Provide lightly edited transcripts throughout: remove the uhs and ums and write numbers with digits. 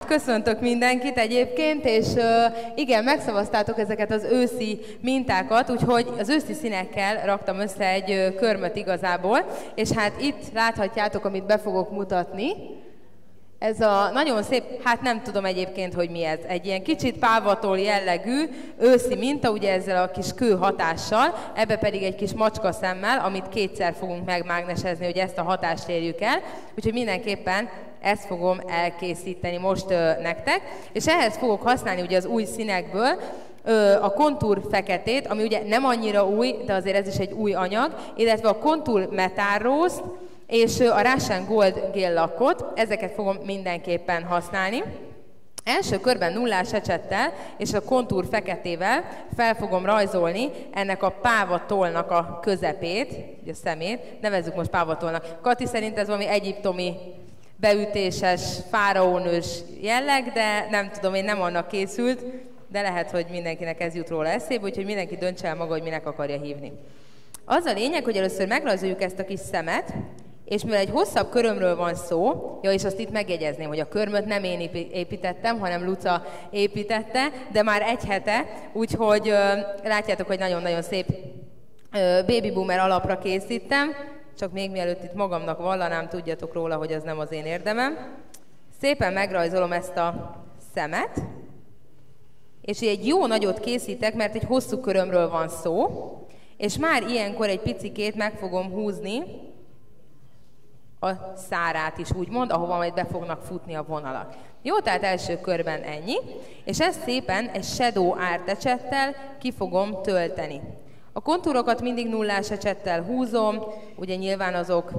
köszöntök mindenkit egyébként, és igen, megszavaztátok ezeket az őszi mintákat, úgyhogy az őszi színekkel raktam össze egy körmöt igazából, és hát itt láthatjátok, amit be fogok mutatni. Ez a nagyon szép, hát nem tudom egyébként, hogy mi ez, egy ilyen kicsit pávatól jellegű őszi minta, ugye ezzel a kis kő hatással, ebbe pedig egy kis macska szemmel, amit kétszer fogunk megmágnesezni, hogy ezt a hatást érjük el, úgyhogy mindenképpen ezt fogom elkészíteni most nektek, és ehhez fogok használni ugye az új színekből a kontúr feketét, ami ugye nem annyira új, de azért ez is egy új anyag, illetve a kontúr Metal Rose-t, és a Russian Gold gél lakot, ezeket fogom mindenképpen használni. Első körben nullás ecsettel és a kontúr feketével fel fogom rajzolni ennek a pávatollnak a közepét, ugye a szemét, nevezzük most pávatollnak. Kati szerint ez valami egyiptomi beütéses, fáraónős jelleg, de nem tudom, én nem annak készült, de lehet, hogy mindenkinek ez jut róla eszébe, úgyhogy mindenki döntse el maga, hogy minek akarja hívni. Az a lényeg, hogy először megrajzoljuk ezt a kis szemet, és mivel egy hosszabb körömről van szó, és azt itt megjegyezném, hogy a körmöt nem én építettem, hanem Luca építette, de már egy hete, úgyhogy látjátok, hogy nagyon-nagyon szép baby boomer alapra készítem, csak még mielőtt itt magamnak vallanám, tudjatok róla, hogy ez nem az én érdemem. Szépen megrajzolom ezt a szemet, és egy jó nagyot készítek, mert egy hosszú körömről van szó, és már ilyenkor egy picikét meg fogom húzni a szárát is úgymond, ahova majd be fognak futni a vonalak. Jó, tehát első körben ennyi, és ezt szépen egy shadow art ecsettel ki fogom tölteni. A kontúrokat mindig nullás ecsettel húzom, ugye nyilván azok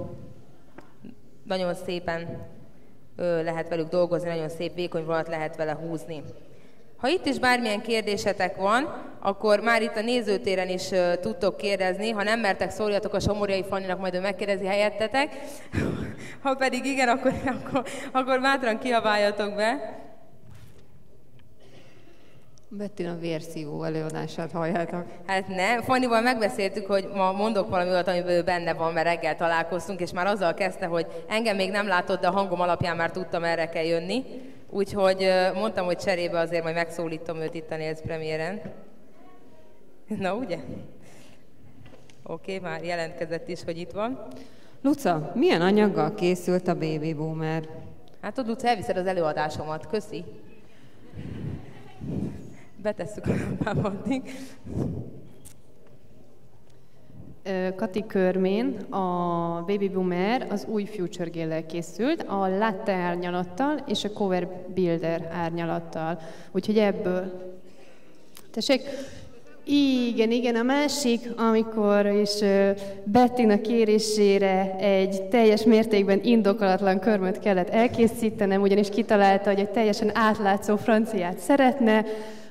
nagyon szépen lehet velük dolgozni, nagyon szép vékony vonalat lehet vele húzni. Ha itt is bármilyen kérdésetek van, akkor már itt a nézőtéren is tudtok kérdezni, ha nem mertek, szóljatok a Somorjai Fanninak, majd ő megkérdezi helyettetek. Ha pedig igen, akkor bátran kiabáljatok be. Bettina vérszívó előadását halljátok. Hát nem, Fannival megbeszéltük, hogy ma mondok valami olyat, amiben ő benne van, mert reggel találkoztunk, és már azzal kezdte, hogy engem még nem látott, de a hangom alapján már tudtam, erre kell jönni. Úgyhogy mondtam, hogy cserébe azért majd megszólítom őt itt a Nails Premiéren. Na, ugye? Oké, már jelentkezett is, hogy itt van. Luca, milyen anyaggal készült a baby boomer? Hát ott, Luca, elviszed az előadásomat. Köszi. Betesszük a lampába addig. Kati körmén a Baby Boomer az új Future Géllel készült, a Latte árnyalattal és a Cover Builder árnyalattal. Úgyhogy ebből... Tessék? Igen, a másik, amikor is Bettina kérésére egy teljes mértékben indokolatlan körmöt kellett elkészítenem, ugyanis kitalálta, hogy egy teljesen átlátszó franciát szeretne.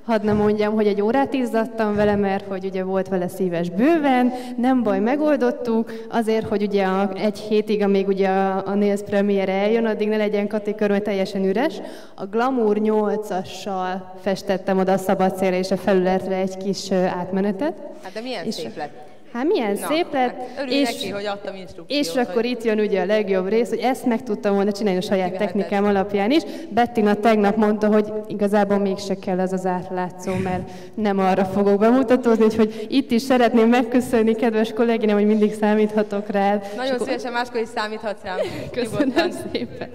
Hadd ne mondjam, hogy egy órát izzadtam vele, mert hogy ugye volt vele szíves bőven, nem baj, megoldottuk, azért, hogy ugye egy hétig, amíg ugye a Nails Premiere eljön, addig ne legyen Kati körme teljesen üres. A Glamour 8-assal festettem oda a szabad szélre és a felületre egy kis átmenetet. Hát de milyen szép lett. Hát milyen szép lett, hát neki, hogy adtam instrukciót. És akkor itt jön ugye a legjobb rész, hogy ezt meg tudtam volna csinálni a saját technikám alapján is. Bettina tegnap mondta, hogy igazából mégse kell ez az átlátszó, mert nem arra fogok bemutatózni, úgyhogy itt is szeretném megköszönni kedves kolléginem, hogy mindig számíthatok rád. Nagyon szívesen máskor is számíthatsz rám. Köszönöm szépen.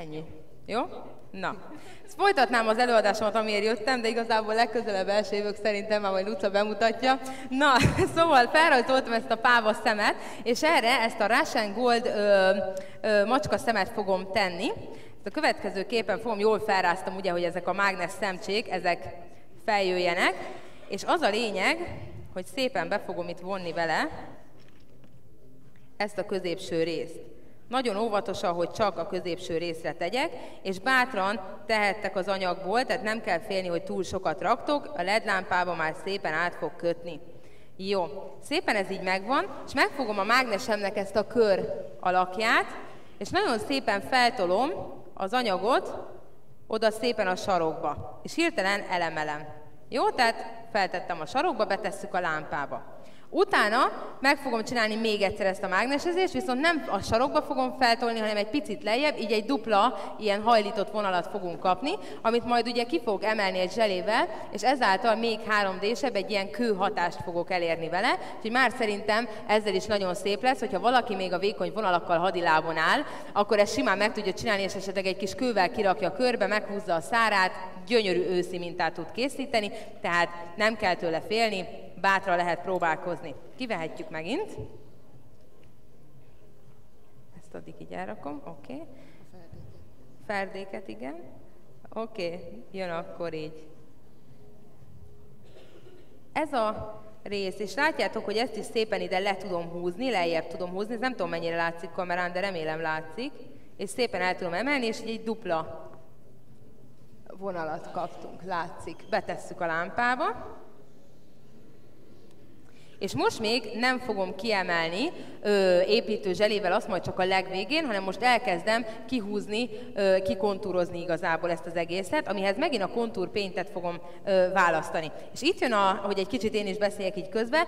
Ennyi. Jó? Na. Folytatnám az előadásomat, amiért jöttem, de igazából legközelebb első évök szerintem már majd Luca bemutatja. Na, szóval felrajzoltam ezt a páva szemet, és erre ezt a Russian Gold macska szemet fogom tenni. Ezt a következő képen fogom, jól felráztam ugye, hogy ezek a mágnes szemcsék, ezek feljöjjenek, és az a lényeg, hogy szépen be fogom itt vonni vele ezt a középső részt. Nagyon óvatosan, hogy csak a középső részre tegyek, és bátran tehettek az anyagból, tehát nem kell félni, hogy túl sokat raktok, a LED lámpába már szépen át fog kötni. Jó, szépen ez így megvan, és megfogom a mágnesemnek ezt a kör alakját, és nagyon szépen feltolom az anyagot oda szépen a sarokba, és hirtelen elemelem. Jó, tehát feltettem a sarokba, betesszük a lámpába. Utána meg fogom csinálni még egyszer ezt a mágnesezést, viszont nem a sarokba fogom feltolni, hanem egy picit lejjebb, így egy dupla ilyen hajlított vonalat fogunk kapni, amit majd ugye ki fogok emelni egy zselével, és ezáltal még 3D-sebb, egy ilyen kő hatást fogok elérni vele, úgyhogy már szerintem ezzel is nagyon szép lesz, hogyha valaki még a vékony vonalakkal hadilábon áll, akkor ezt simán meg tudja csinálni, és esetleg egy kis kővel kirakja körbe, meghúzza a szárát, gyönyörű őszi mintát tud készíteni, tehát nem kell tőle félni, bátran lehet próbálkozni. Kivehetjük megint. Ezt addig így elrakom, oké. Ferdéket, igen. Oké, jön akkor így. Ez a rész, és látjátok, hogy ezt is szépen ide le tudom húzni, lejjebb tudom húzni, ez nem tudom mennyire látszik kamerán, de remélem látszik, és szépen el tudom emelni, és így egy dupla vonalat kaptunk, látszik. Betesszük a lámpába. És most még nem fogom kiemelni építő zselével azt majd csak a legvégén, hanem most elkezdem kihúzni, kikontúrozni igazából ezt az egészet, amihez megint a kontúrpaintet fogom választani. És itt jön, hogy egy kicsit én is beszéljek így közben,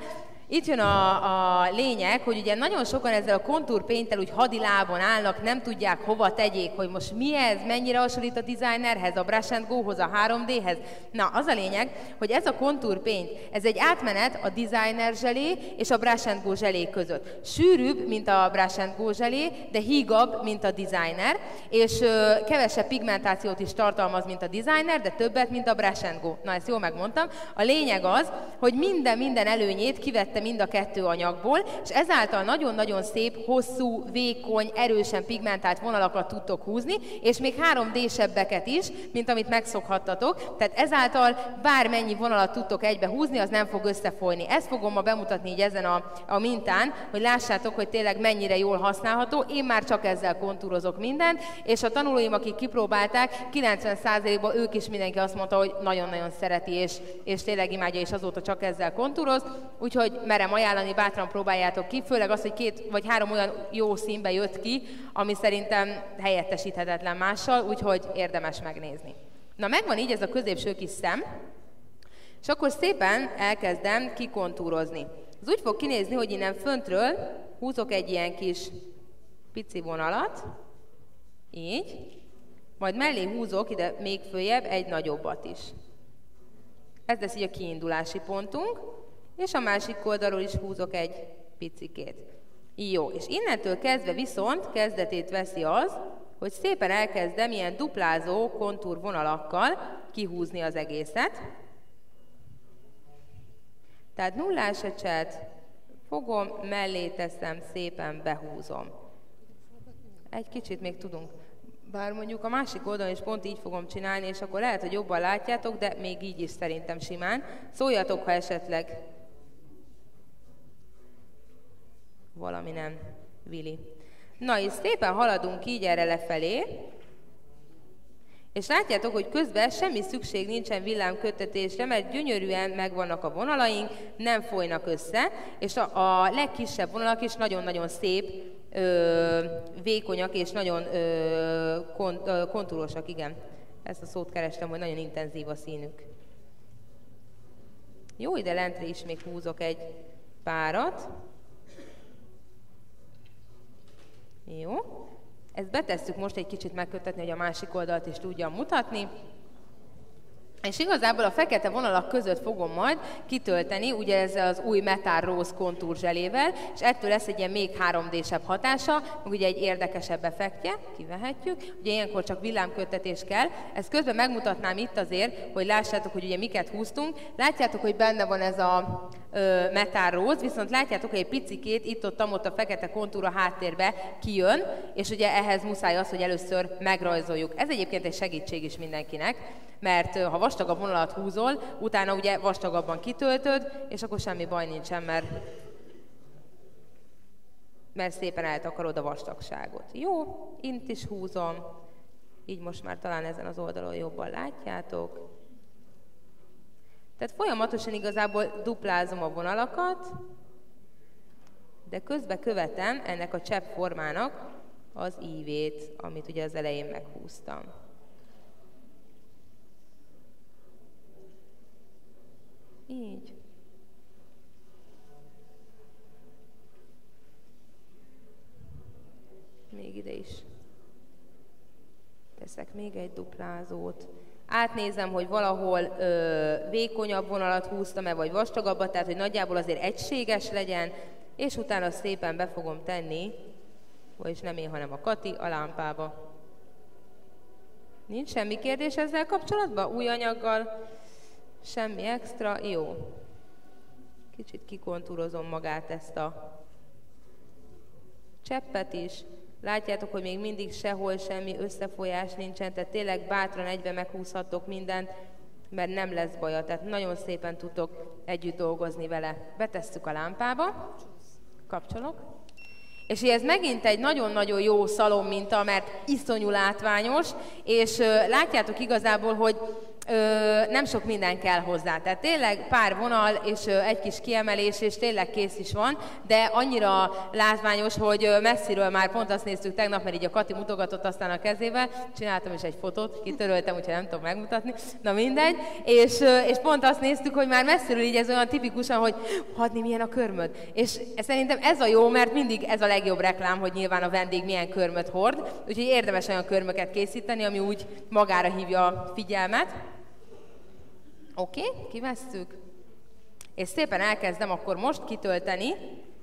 itt jön a lényeg, hogy ugye nagyon sokan ezzel a kontúrpainttel úgy hadilábon állnak, nem tudják hova tegyék, hogy most mi ez, mennyire hasonlít a designerhez, a Brush and Go-hoz, a 3D-hez. Na, az a lényeg, hogy ez a kontúrpaint, ez egy átmenet a designer zselé és a Brush and Go zselé között. Sűrűbb, mint a Brush and Go zselé, de hígabb, mint a designer, és kevesebb pigmentációt is tartalmaz, mint a designer, de többet, mint a Brush and Go. Na, ezt jól megmondtam. A lényeg az, hogy minden előnyét kivette mind a kettő anyagból, és ezáltal nagyon-nagyon szép, hosszú, vékony, erősen pigmentált vonalakat tudtok húzni, és még 3D-sebbeket is, mint amit megszokhattatok. Tehát ezáltal bármennyi vonalat tudtok egybe húzni, az nem fog összefolyni. Ezt fogom ma bemutatni így ezen a mintán, hogy lássátok, hogy tényleg mennyire jól használható. Én már csak ezzel kontúrozok mindent, és a tanulóim, akik kipróbálták, 90%-ban ők is mindenki azt mondta, hogy nagyon-nagyon szereti, és tényleg imádja, és azóta csak ezzel kontúroz. Úgyhogy merem ajánlani, bátran próbáljátok ki, főleg az, hogy 2 vagy 3 olyan jó színbe jött ki, ami szerintem helyettesíthetetlen mással, úgyhogy érdemes megnézni. Na, megvan így ez a középső kis szem, és akkor szépen elkezdem kikontúrozni. Ez úgy fog kinézni, hogy innen föntről húzok egy ilyen kis pici vonalat, így, majd mellé húzok ide még följebb egy nagyobbat is. Ez lesz így a kiindulási pontunk, és a másik oldalról is húzok egy picikét. Jó, és innentől kezdve viszont kezdetét veszi az, hogy szépen elkezdem ilyen duplázó kontúrvonalakkal kihúzni az egészet. Tehát nullás ecset, fogom, mellé teszem, szépen behúzom. Egy kicsit még tudunk. Bár mondjuk a másik oldalon is pont így fogom csinálni, és akkor lehet, hogy jobban látjátok, de még így is szerintem simán. Szóljatok, ha esetleg valami nem vili. Na, és szépen haladunk így erre lefelé, és látjátok, hogy közben semmi szükség nincsen villámköttetésre, mert gyönyörűen megvannak a vonalaink, nem folynak össze, és a legkisebb vonalak is nagyon-nagyon szép, vékonyak és nagyon kontúrosak, igen. Ezt a szót kerestem, hogy nagyon intenzív a színük. Jó, ide lentre is még húzok egy párat. Jó. Ezt betesszük most egy kicsit megköttetni, hogy a másik oldalt is tudjam mutatni. És igazából a fekete vonalak között fogom majd kitölteni, ugye ezzel az új Metal Rose kontúr zselével, és ettől lesz egy ilyen még 3D-sebb hatása, meg ugye egy érdekesebb effektje, kivehetjük. Ugye ilyenkor csak villámköttetés kell. Ezt közben megmutatnám itt azért, hogy lássátok, hogy ugye miket húztunk. Látjátok, hogy benne van ez a Metal Rose, viszont látjátok, hogy egy picikét itt-ott a fekete kontúra háttérbe kijön, és ugye ehhez muszáj az, hogy először megrajzoljuk. Ez egyébként egy segítség is mindenkinek, mert ha vastagabb vonalat húzol, utána ugye vastagabban kitöltöd, és akkor semmi baj nincsen, mert szépen eltakarod a vastagságot. Jó, int is húzom, így most már talán ezen az oldalon jobban látjátok. Tehát folyamatosan igazából duplázom a vonalakat, de közben követem ennek a csepp formának az ívét, amit ugye az elején meghúztam. Így. is. Teszek még egy duplázót. Átnézem, hogy valahol vékonyabb vonalat húztam-e, vagy vastagabbat, tehát hogy nagyjából azért egységes legyen, és utána szépen be fogom tenni, vagyis nem én, hanem a Kati, a lámpába. Nincs semmi kérdés ezzel kapcsolatban? Új anyaggal? Semmi extra? Jó. Kicsit kikontúrozom magát ezt a cseppet is. Látjátok, hogy még mindig sehol semmi összefolyás nincsen, tehát tényleg bátran egybe meghúzhattok mindent, mert nem lesz baja, tehát nagyon szépen tudtok együtt dolgozni vele. Betesszük a lámpába, kapcsolok, és ez megint egy nagyon-nagyon jó szalomminta, mert iszonyú látványos, és látjátok igazából, hogy nem sok minden kell hozzá. Tehát tényleg pár vonal és egy kis kiemelés, és tényleg kész is van, de annyira látványos, hogy messziről már pont azt néztük tegnap, mert így a Kati mutogatott aztán a kezével, csináltam is egy fotót, kitöröltem, úgyhogy nem tudom megmutatni, na mindegy, és pont azt néztük, hogy már messziről így ez olyan tipikusan, hogy Hadni, milyen a körmöd. És szerintem ez a jó, mert mindig ez a legjobb reklám, hogy nyilván a vendég milyen körmöt hord, úgyhogy érdemes olyan körmöket készíteni, ami úgy magára hívja a figyelmet. Oké, kivesszük, és szépen elkezdem akkor most kitölteni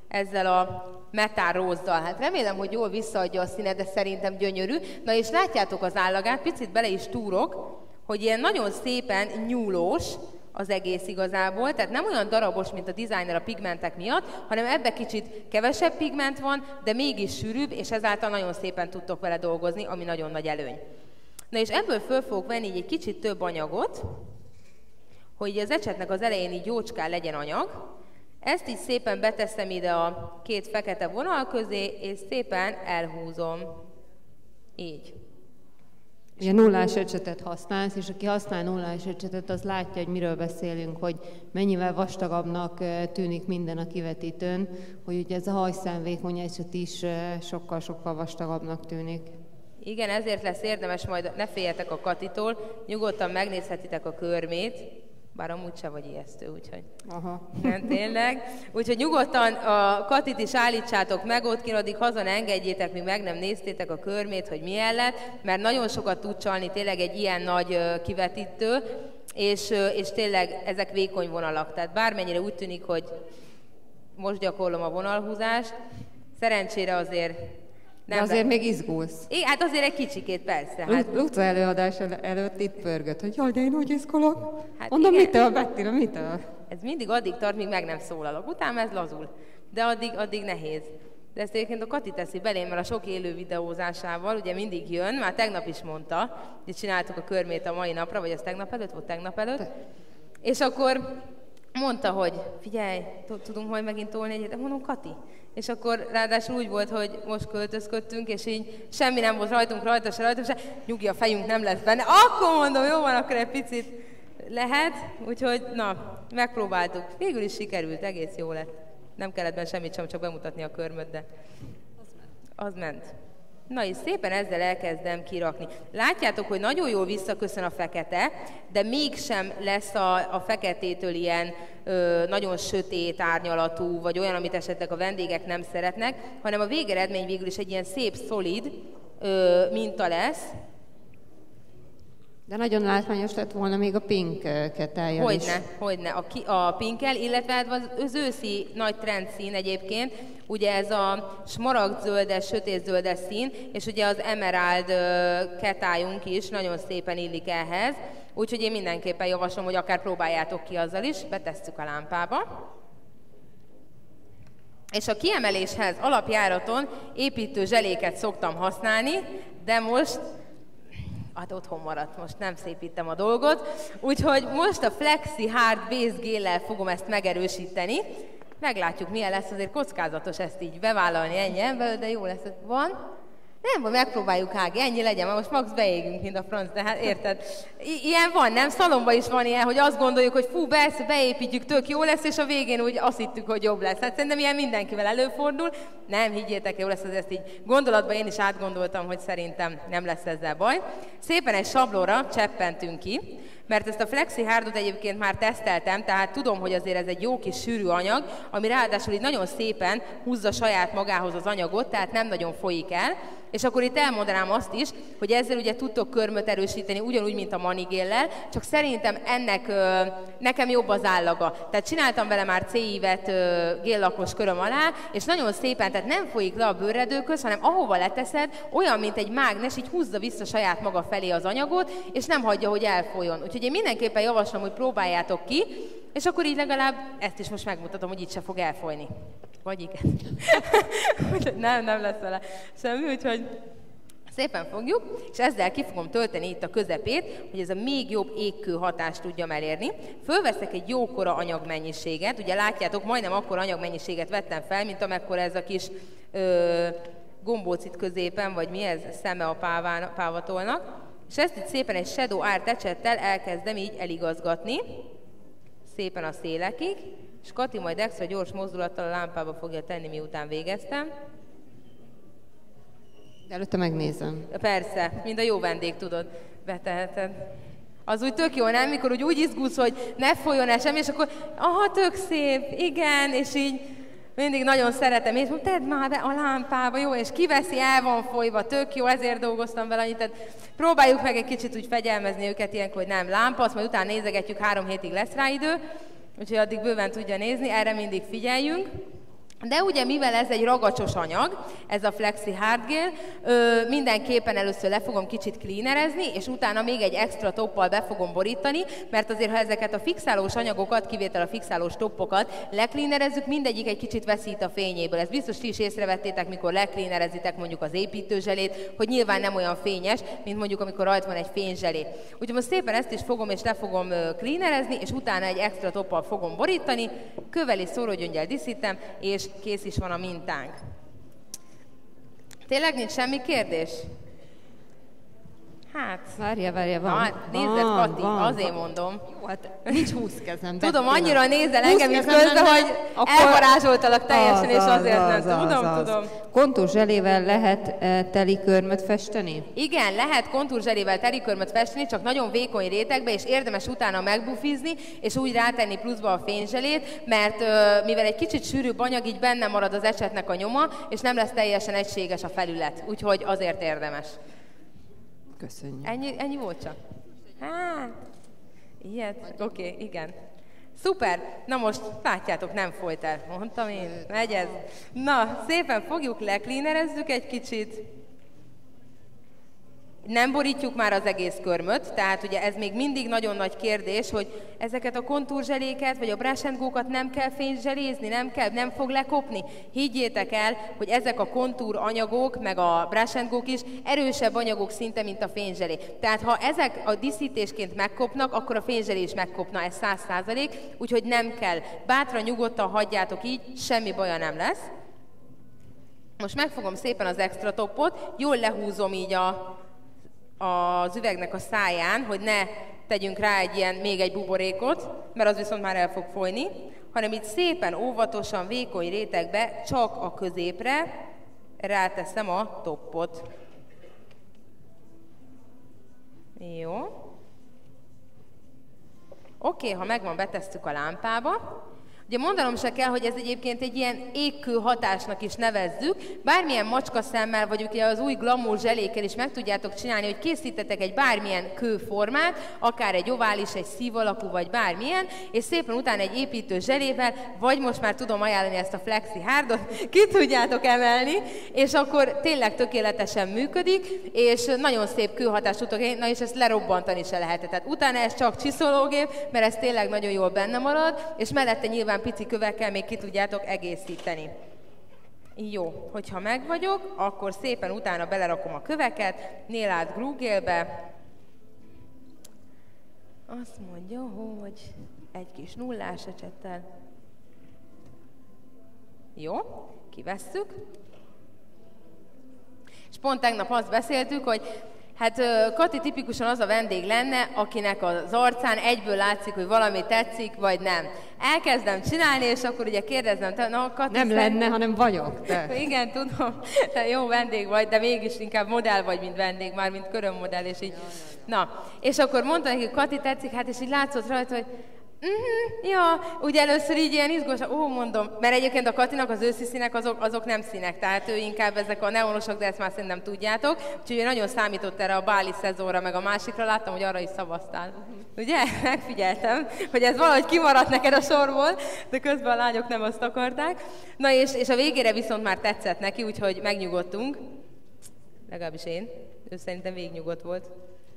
ezzel a metálrózzal. Hát remélem, hogy jól visszaadja a színet, de szerintem gyönyörű. Na és látjátok az állagát, picit bele is túrok, hogy ilyen nagyon szépen nyúlós az egész igazából, tehát nem olyan darabos, mint a designer a pigmentek miatt, hanem ebbe kicsit kevesebb pigment van, de mégis sűrűbb, és ezáltal nagyon szépen tudtok vele dolgozni, ami nagyon nagy előny. Na és ebből föl fogok venni így egy kicsit több anyagot, hogy az ecsetnek az elején így jócskán legyen anyag. Ezt így szépen beteszem ide a két fekete vonal közé, és szépen elhúzom. Így. Ugye nullás ecsetet használsz, és aki használ nullás ecsetet, az látja, hogy miről beszélünk, hogy mennyivel vastagabbnak tűnik minden a kivetítőn, hogy ugye ez a hajszánvékony ecset is sokkal-sokkal vastagabbnak tűnik. Igen, ezért lesz érdemes, majd ne féljetek a Katitól, nyugodtan megnézhetitek a körmét, bár amúgy se vagy ijesztő, úgyhogy... Aha. Nem, tényleg. Úgyhogy nyugodtan a Katit is állítsátok meg, ott kint addig haza ne engedjétek, míg meg nem néztétek a körmét, hogy milyen lett, mert nagyon sokat tud csalni tényleg egy ilyen nagy kivetítő, és tényleg ezek vékony vonalak. Tehát bármennyire úgy tűnik, hogy most gyakorlom a vonalhúzást, szerencsére azért... De azért még izgulsz. Igen, hát azért egy kicsikét, persze. Hát... Luca előadás előtt itt pörgött, hogy jaj, de én úgy izgulok. Hát mondom, igen. Mitől, Bettina, mitől? Ez mindig addig tart, míg meg nem szólalok. Utána ez lazul. De addig nehéz. De ezt egyébként a Kati teszi belém, mert a sok élő videózásával ugye mindig jön, már tegnap is mondta, hogy csináltuk a körmét a mai napra, vagy ez tegnap előtt, volt tegnap előtt. És akkor mondta, hogy figyelj, tudunk majd megint tolni egyet, mondom, Kati. És akkor ráadásul úgy volt, hogy most költözködtünk, és így semmi nem volt rajta se, nyugi, a fejünk nem lesz benne. Akkor mondom, jó van, akkor egy picit lehet, úgyhogy na, megpróbáltuk. Végül is sikerült, egész jó lett. Nem kellett benne semmit sem, csak bemutatni a körmöt, de az ment. Na és szépen ezzel elkezdem kirakni. Látjátok, hogy nagyon jól visszaköszön a fekete, de mégsem lesz a feketétől ilyen nagyon sötét árnyalatú, vagy olyan, amit esetleg a vendégek nem szeretnek, hanem a végeredmény végül is egy ilyen szép, szolid minta lesz. De nagyon látványos lett volna még a pink ketája is. Hogyne. A pinkkel, illetve az őszi nagy trendszín egyébként, ugye ez a smaragdzöldes, sötétzöldes szín, és ugye az emerald ketájunk is nagyon szépen illik ehhez, úgyhogy én mindenképpen javaslom, hogy akár próbáljátok ki azzal is, betesszük a lámpába. És a kiemeléshez alapjáraton építő zseléket szoktam használni, de most hát otthon maradt, most nem szépítem a dolgot. Úgyhogy most a Flexi Hard Base Gel-lel fogom ezt megerősíteni. Meglátjuk, milyen lesz, azért kockázatos ezt így bevállalni ennyi ember, de jó lesz. Van? Nem, vagy megpróbáljuk, Ági, ennyi legyen, mert most max beégünk, mint a franc, de hát érted? Ilyen van, nem? Szalomban is van ilyen, hogy azt gondoljuk, hogy fú, beépítjük, tök jó lesz, és a végén úgy azt hittük, hogy jobb lesz. Hát szerintem ilyen mindenkivel előfordul. Nem, higgyétek, jó lesz, ezt így gondolatban én is átgondoltam, hogy szerintem nem lesz ezzel baj. Szépen egy sablóra cseppentünk ki, mert ezt a Flexi Hardot egyébként már teszteltem, tehát tudom, hogy azért ez egy jó kis sűrű anyag, ami ráadásul így nagyon szépen húzza saját magához az anyagot, tehát nem nagyon folyik el. És akkor itt elmondanám azt is, hogy ezzel ugye tudtok körmöt erősíteni, ugyanúgy, mint a manigéllel, csak szerintem ennek nekem jobb az állaga. Tehát csináltam vele már C-ívet géllakos köröm alá, és nagyon szépen, tehát nem folyik le a bőrredőköz, hanem ahova leteszed, olyan, mint egy mágnes, így húzza vissza saját maga felé az anyagot, és nem hagyja, hogy elfolyjon. Úgyhogy én mindenképpen javaslom, hogy próbáljátok ki, és akkor így legalább ezt is most megmutatom, hogy itt se fog elfolyni. Vagy igen. nem lesz vele semmi, úgyhogy szépen fogjuk, és ezzel ki fogom tölteni itt a közepét, hogy ez a még jobb égkő hatást tudjam elérni. Fölveszek egy jókora anyagmennyiséget, ugye látjátok, majdnem akkora anyagmennyiséget vettem fel, mint amekkora ez a kis gombóc itt középen, vagy mi ez, szeme a pávatolnak. És ezt itt szépen egy Shadow Art ecsettel elkezdem így eligazgatni, szépen a szélekig, és Kati majd extra gyors mozdulattal a lámpába fogja tenni, miután végeztem. De előtte megnézem. Persze, mind a jó vendég, tudod, beteheted. Az úgy tök jó, nem? Mikor úgy izgulsz, hogy ne folyjon el semmi, és akkor aha, tök szép, igen, és így mindig nagyon szeretem, és mondom, tedd már be a lámpába, jó, és kiveszi, el van folyva, tök jó, ezért dolgoztam vele annyit, tehát próbáljuk meg egy kicsit úgy fegyelmezni őket ilyenkor, hogy nem lámpa, azt majd utána nézegetjük, 3 hétig lesz rá idő, úgyhogy addig bőven tudja nézni, erre mindig figyeljünk. De ugye, mivel ez egy ragacsos anyag, ez a Flexi Hard Gel, mindenképpen először le fogom kicsit cleanerezni, és utána még egy extra toppal be fogom borítani, mert azért, ha ezeket a fixálós anyagokat, kivétel a fixálós toppokat lecleanerezzük, mindegyik egy kicsit veszít a fényéből. Ezt biztos ti is észrevettétek, mikor lecleanerezitek mondjuk az építőzselét, hogy nyilván nem olyan fényes, mint mondjuk amikor rajta van egy fényzselé. Úgyhogy most szépen ezt is fogom és le fogom cleanerezni, és utána egy extra toppal fogom borítani, kővel és szórógyöngyel díszítem, és kész is van a mintánk. Tényleg nincs semmi kérdés? Hát... Várja, van. Hát, nézzed, Kati, azért mondom. Jó, hát nincs 20 kezem. Tudom, annyira nézel engem is közben, hogy elvarázsoltalak teljesen, és azért nem. Tudom. Kontúrzselével lehet teli körmöt festeni? Igen, lehet kontúrzselével teli körmöt festeni, csak nagyon vékony rétegbe, és érdemes utána megbufizni, és úgy rátenni pluszba a fényzselét, mert mivel egy kicsit sűrűbb anyag, így benne marad az ecsetnek a nyoma, és nem lesz teljesen egységes a felület. Úgyhogy azért érdemes. Köszönjük. Ennyi volt csak? Hát, ilyet? Oké, igen. Szuper! Na most látjátok, nem folyt el. Mondtam én, megy ez. Na, szépen fogjuk, lecleanerezzük egy kicsit. Nem borítjuk már az egész körmöt, tehát ugye ez még mindig nagyon nagy kérdés, hogy ezeket a kontúrzseléket, vagy a brush and go-kat nem kell fényzselézni, nem fog lekopni. Higgyétek el, hogy ezek a kontúr anyagok, meg a brush and go-k is erősebb anyagok szinte, mint a fényzselé. Tehát ha ezek a díszítésként megkopnak, akkor a fényzselé is megkopna, ez 100%, úgyhogy nem kell. Bátran, nyugodtan hagyjátok így, semmi baja nem lesz. Most megfogom szépen az extra toppot, jól lehúzom így az üvegnek a száján, hogy ne tegyünk rá még egy buborékot, mert az viszont már el fog folyni, hanem itt szépen, óvatosan, vékony rétegbe, csak a középre ráteszem a toppot. Jó. Oké, ha megvan, betesszük a lámpába. Ugye mondanom se kell, hogy ez egyébként egy ilyen égkő hatásnak is nevezzük. Bármilyen macskaszemmel, vagy ugye az új glamour zselékkel is meg tudjátok csinálni, hogy készítetek egy bármilyen kőformát, akár egy ovális, egy szív alakú, vagy bármilyen, és szépen utána egy építő zselével, vagy most már tudom ajánlani ezt a Flexi Hardot, ki tudjátok emelni, és akkor tényleg tökéletesen működik, és nagyon szép kőhatást tudtok, na és ezt lerobbantani se lehet. Tehát utána ez csak csiszológép, mert ez tényleg nagyon jól benne marad, és mellette nyilván pici kövekkel még ki tudjátok egészíteni. Jó, hogyha meg vagyok, akkor szépen utána belerakom a köveket, nail art glue gelbe. Azt mondja, hogy egy kis nullás ecsettel. Jó, kivesszük. És pont tegnap azt beszéltük, hogy hát Kati tipikusan az a vendég lenne, akinek az arcán egyből látszik, hogy valami tetszik, vagy nem. Elkezdem csinálni, és akkor ugye kérdezem, na Kati... Nem lenne, hanem vagyok. Te. Igen, tudom, te jó vendég vagy, de mégis inkább modell vagy, mint vendég, már mint körömmodell, és így Na, és akkor mondta neki, Kati tetszik, hát és így látszott rajta, hogy ja, ugye először így ilyen izgos, mondom, mert egyébként a Katinak az őszi színek azok nem színek, tehát ő inkább ezek a neonosok, de ezt már szerintem tudjátok, úgyhogy ő nagyon számított erre a báli szezonra, meg a másikra, láttam, hogy arra is szavaztál. Ugye? Megfigyeltem, hogy ez valahogy kimaradt neked a sorból, de közben a lányok nem azt akarták. Na és a végére viszont már tetszett neki, úgyhogy megnyugodtunk, legalábbis én, ő szerintem végignyugodt volt,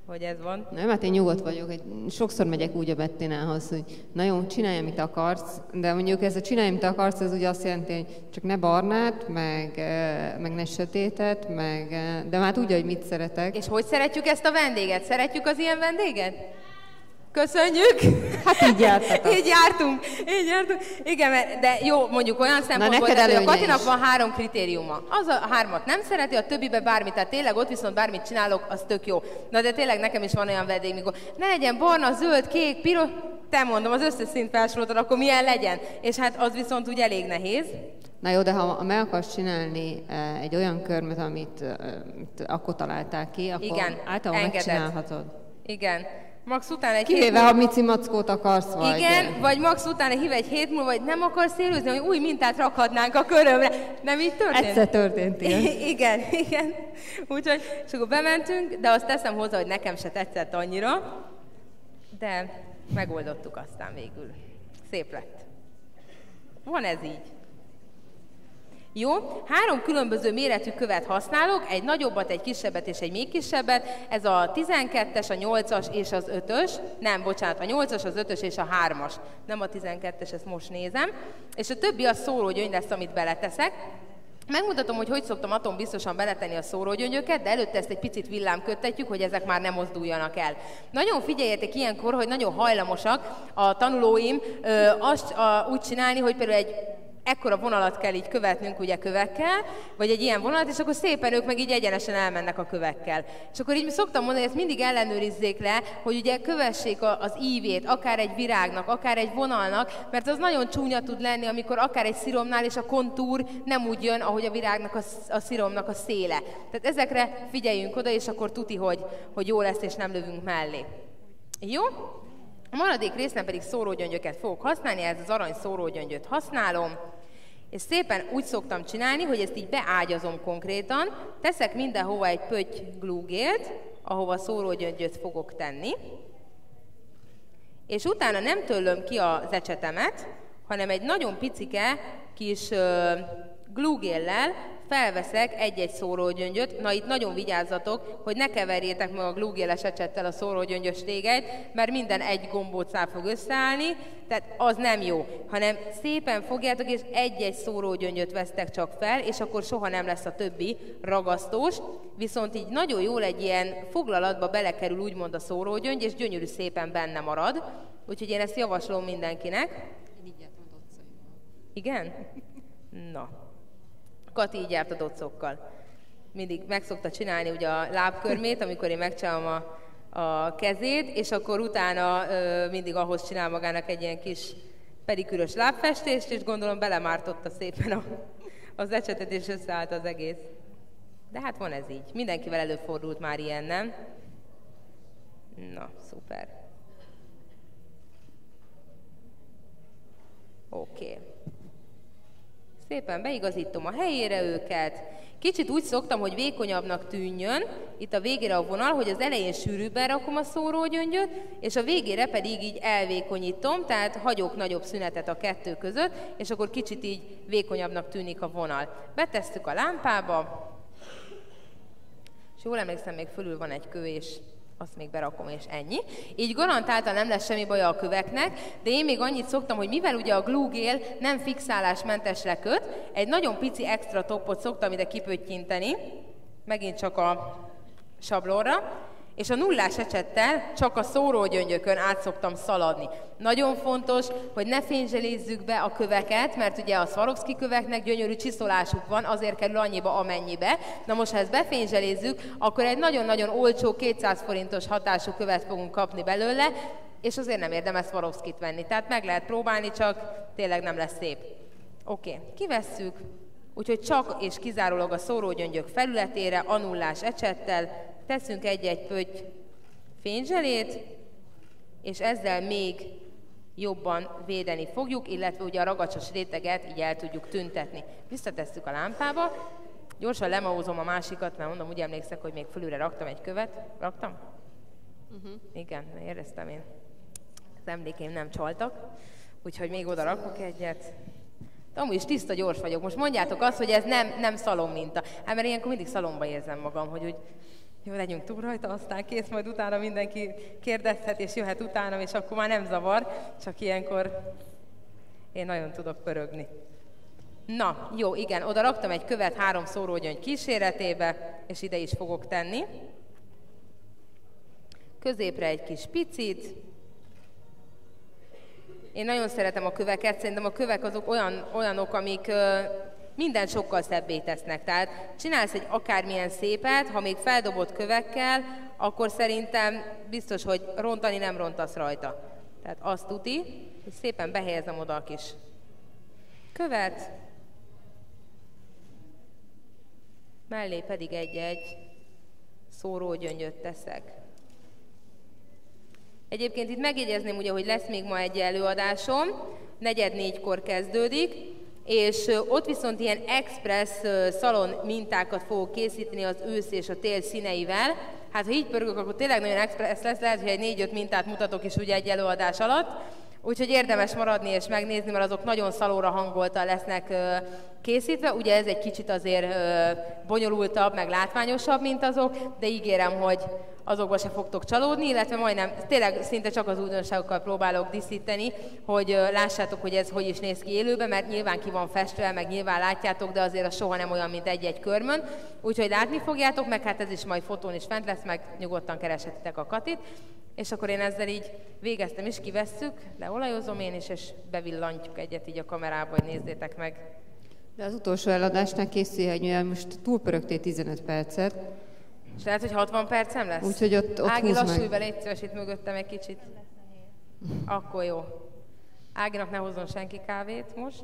hogy ez van. Nem, hát én nyugodt vagyok. Sokszor megyek úgy a Bettinához, hogy na jó, csinálj, amit akarsz, de mondjuk ez a csinálj, amit akarsz, ez ugye azt jelenti, hogy csak ne barnát, meg ne sötétet, de már tudja, hogy mit szeretek. És hogy szeretjük ezt a vendéget? Szeretjük az ilyen vendéget? Köszönjük! Hát így jártatok. Így jártunk. Igen, de jó, mondjuk olyan szempontból, hogy a Katinak van 3 kritériuma. Az a 3-at nem szereti, a többibe bármit, tehát tényleg ott viszont bármit csinálok, az tök jó. Na de tényleg nekem is van olyan vendég, mikor ne legyen barna, zöld, kék, piros, te mondom, az összes szint felsoroltad, akkor milyen legyen. És hát az viszont úgy elég nehéz. Na jó, de ha meg akarsz csinálni egy olyan körmet, amit akkor találták ki, akkor igen, általában megcsinálhatod. Igen. Max után egy kivéve, ha Mici Mackót akarsz, vagy... Igen, vagy Max után egy 7 múlva, vagy nem akarsz élőzni, hogy új mintát rakhatnánk a körömre. Nem így történt? Egyszer történt ilyen. Igen. Úgyhogy, és akkor bementünk, de azt teszem hozzá, hogy nekem se tetszett annyira, de megoldottuk aztán végül. Szép lett. Van ez így. Jó, 3 különböző méretű követ használok, egy nagyobbat, egy kisebbet és egy még kisebbet. Ez a 12-es, a 8-as és az 5-ös. Nem, bocsánat, a 8-as, az 5-ös és a 3-as. Nem a 12-es, ezt most nézem. És a többi a szórógyöngy lesz, amit beleteszek. Megmutatom, hogy szoktam atombiztosan beletenni a szórógyöngyöket, de előtte ezt egy picit villámködtetjük, hogy ezek már nem mozduljanak el. Nagyon figyeljetek ilyenkor, hogy nagyon hajlamosak a tanulóim úgy csinálni, hogy például egy ekkora vonalat kell így követnünk ugye kövekkel, vagy egy ilyen vonalat, és akkor szépen ők meg így egyenesen elmennek a kövekkel. És akkor így szoktam mondani, hogy ezt mindig ellenőrizzék le, hogy ugye kövessék az ívét, akár egy virágnak, akár egy vonalnak, mert az nagyon csúnya tud lenni, amikor akár egy sziromnál, és a kontúr nem úgy jön, ahogy a virágnak, a sziromnak a széle. Tehát ezekre figyeljünk oda, és akkor tuti, hogy jó lesz, és nem lövünk mellé. Jó? A maradék részben pedig szórógyöngyöket fogok használni, ez az arany szórógyöngyöt használom, és szépen úgy szoktam csinálni, hogy ezt így beágyazom konkrétan, teszek mindenhova egy pötty glúgélt, ahova szórógyöngyöt fogok tenni, és utána nem töllöm ki az ecsetemet, hanem egy nagyon picike kis glúgéllel felveszek egy-egy szórógyöngyöt. Na itt nagyon vigyázzatok, hogy ne keverjétek meg a glúgéles ecsettel a szórógyöngyös tégelyt, mert minden egy gombóccal fog összeállni, tehát az nem jó, hanem szépen fogjátok, és egy-egy szórógyöngyöt vesztek csak fel, és akkor soha nem lesz a többi ragasztós, viszont így nagyon jól egy ilyen foglalatba belekerül úgymond a szórógyöngy, és gyönyörű szépen benne marad, úgyhogy én ezt javaslom mindenkinek. Én így jártam a doccaimmal. Igen? Na. Kati így járt a docokkal. Mindig meg szokta csinálni ugye a lábkörmét, amikor én megcsinálom a kezét, és akkor utána mindig ahhoz csinál magának egy ilyen kis pedikűrös lábfestést, és gondolom belemártotta szépen az ecsetet, és összeállt az egész. De hát van ez így. Mindenkivel előfordult már ilyen, nem? Na, szuper. Oké. Szépen beigazítom a helyére őket. Kicsit úgy szoktam, hogy vékonyabbnak tűnjön, itt a végére a vonal, hogy az elején sűrűbben rakom a szórógyöngyöt, és a végére pedig így elvékonyítom, tehát hagyok nagyobb szünetet a kettő között, és akkor kicsit így vékonyabbnak tűnik a vonal. Betesszük a lámpába, és jól emlékszem, még fölül van egy kő, és azt még berakom, és ennyi. Így garantáltan nem lesz semmi baja a köveknek, de én még annyit szoktam, hogy mivel ugye a glúgél nem fixálásmentesre köt, egy nagyon pici extra toppot szoktam ide kipöttyinteni, megint csak a sablonra, és a nullás ecsettel csak a szórógyöngyökön át szoktam szaladni. Nagyon fontos, hogy ne fénzselézzük be a köveket, mert ugye a Swarovski köveknek gyönyörű csiszolásuk van, azért kerül annyiba, amennyibe. Na most, ha ezt befénzselézzük, akkor egy nagyon-nagyon olcsó 200 forintos hatású követ fogunk kapni belőle, és azért nem érdemes Swarovskit venni. Tehát meg lehet próbálni, csak tényleg nem lesz szép. Oké, kivesszük, úgyhogy csak és kizárólag a szórógyöngyök felületére, a nullás ecsettel teszünk egy-egy pötty fényzselét, és ezzel még jobban védeni fogjuk, illetve ugye a ragacsos réteget így el tudjuk tüntetni. Visszatesszük a lámpába, gyorsan lemaózom a másikat, mert mondom, úgy emlékszek, hogy még fölülre raktam egy követ. Raktam? Igen, éreztem én. Az emlékeim nem csaltak, úgyhogy még oda rakok egyet. De amúgy is tiszta, gyors vagyok. Most mondjátok azt, hogy ez nem szalon minta. Hát mert ilyenkor mindig szalomba érzem magam, hogy úgy jó, legyünk túl rajta, aztán kész, majd utána mindenki kérdezhet, és jöhet utánam, és akkor már nem zavar, csak ilyenkor én nagyon tudok pörögni. Na, jó, igen, oda raktam egy követ 3 szórógyöngy kíséretébe, és ide is fogok tenni. Középre egy kis picit. Én nagyon szeretem a köveket, szerintem a kövek azok olyanok, amik mindent sokkal szebbé tesznek. Tehát csinálsz egy akármilyen szépet, ha még feldobott kövekkel, akkor szerintem biztos, hogy rontani nem rontasz rajta. Tehát azt tuti, hogy szépen behelyezem oda a kis követ, mellé pedig egy-egy szórógyöngyöt teszek. Egyébként itt megjegyezném ugye, hogy lesz még ma egy előadásom, 3:45-kor kezdődik, és ott viszont ilyen express szalon mintákat fogok készíteni az ősz és a tél színeivel. Hát ha így pörgök, akkor tényleg nagyon express lesz, lehet, hogy egy 4-5 mintát mutatok is ugye egy előadás alatt. Úgyhogy érdemes maradni és megnézni, mert azok nagyon szalóra hangoltan lesznek készítve. Ugye ez egy kicsit azért bonyolultabb, meg látványosabb, mint azok, de ígérem, hogy azokba se fogtok csalódni, illetve majdnem tényleg szinte csak az újdonságokkal próbálok díszíteni, hogy lássátok, hogy ez hogy is néz ki élőben, mert nyilván ki van festve, meg nyilván látjátok, de azért az soha nem olyan, mint egy-egy körmön. Úgyhogy látni fogjátok, meg hát ez is majd fotón is fent lesz, meg nyugodtan kereshetitek a Katit. És akkor én ezzel így végeztem is, kivesszük, leolajozom én is, és bevillantjuk egyet így a kamerába, hogy nézzétek meg. De az utolsó eladásnál készülj, hogy most túlpörögtél 15 percet. És lehet, hogy 60 percem lesz? Úgyhogy ott Ági, húzd lassulj meg. be, légy szíves, itt mögöttem egy kicsit. Akkor jó. Áginak ne hozzon senki kávét most.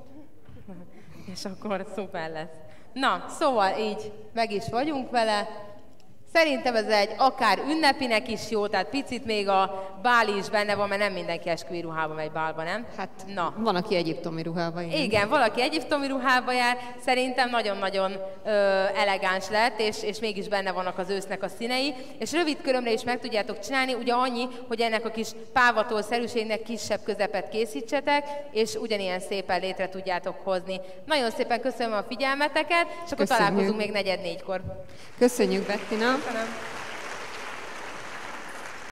És akkor szuper lesz. Na, szóval így meg is vagyunk vele. Szerintem ez egy akár ünnepinek is jó, tehát picit még a báli is benne van, mert nem mindenki esküvői ruhában megy bálba, nem? Hát van, aki egyiptomi ruhába jár. Igen, valaki egyiptomi ruhába jár, szerintem nagyon-nagyon elegáns lett, és mégis benne vannak az ősznek a színei, és rövid körömre is meg tudjátok csinálni, ugye annyi, hogy ennek a kis pávatól-szerűségnek kisebb közepet készítsetek, és ugyanilyen szépen létre tudjátok hozni. Nagyon szépen köszönöm a figyelmeteket, és akkor találkozunk még 3:45-kor. Köszönjük, Bettina! Köszönöm.